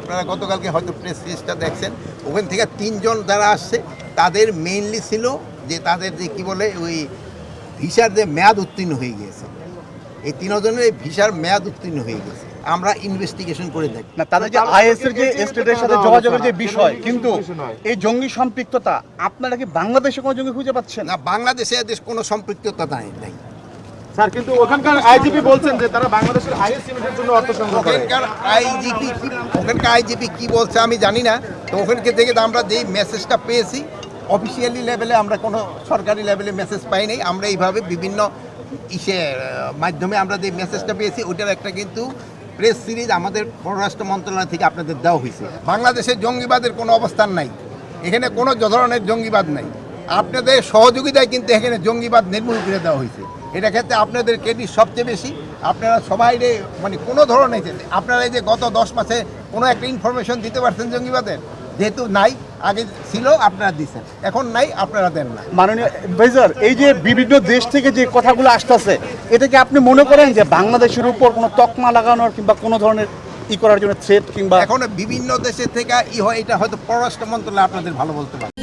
আপনারা গতকালকে হয়তো প্রেস রিলিজটা দেখছেন, ওখান থেকে 3 জন যারা আসছে তাদের মেইনলি ছিল যে তাদের যে কী বলে ওই ভিসার যে মেয়াদ উত্তীর্ণ হয়ে গিয়েছে, এই 3 জনের এই ভিসার মেয়াদ উত্তীর্ণ হয়ে গেছে। আমরা ইনভেস্টিগেশন করে দেখি না, তাদের যে আইএস এর যে স্টেটের সাথে যোগাযোগের যে বিষয়, কিন্তু এই জঙ্গি সম্পৃক্ততা আপনারা কি বাংলাদেশে কোনো জঙ্গি খুঁজে পাচ্ছেন? না, বাংলাদেশে এদের কোনো সম্পৃক্ততা নাই। স্যার, কিন্তু ওখানকার আইজিপি বলছেন যে তারা বাংলাদেশের আইএস ইউনিটের জন্য অর্থ সংগ্রহ করে। ওখানকার আইজিপি কি বলছে আমি জানি না। তো ওখানকে থেকে আমরা যেই মেসেজটা পেয়েছি অফিসিয়ালি লেভেলে, আমরা কোনো সরকারি লেভেলে মেসেজ পাই নাই। আমরা এইভাবে বিভিন্ন মাধ্যমে আমরা যে মেসেজটা পেয়েছি ওইটার একটা কিন্তু প্রেস সিরিজ আমাদের পররাষ্ট্র মন্ত্রণালয় থেকে আপনাদের দেওয়া হয়েছে। বাংলাদেশে জঙ্গিবাদের কোনো অবস্থান নাই, এখানে কোনো ধরনের জঙ্গিবাদ নাই। আপনাদের সহযোগিতায় কিন্তু এখানে জঙ্গিবাদ নির্মূল করে দেওয়া হয়েছে। এটা ক্ষেত্রে আপনাদের ক্রেডিট সবচেয়ে বেশি। আপনারা সবাই মানে কোনো ধরনের আপনারা এই যে গত 10 মাসে কোনো একটা ইনফরমেশন দিতে পারছেন জঙ্গিবাদের? যেহেতু নাই, আগে ছিল আপনারা দিচ্ছেন, এখন নাই আপনারা দেন না। মাননীয় অ্যাডভাইজার, এই যে বিভিন্ন দেশ থেকে যে কথাগুলো আসতেছে, এটা কি আপনি মনে করেন যে বাংলাদেশের উপর কোনো তকমা লাগানোর কিংবা কোনো ধরনের করার জন্য থ্রেট কিংবা? এখন বিভিন্ন দেশের থেকে হয়, এটা হয়তো পররাষ্ট্র মন্ত্রণালয় আপনাদের ভালো বলতে পারে।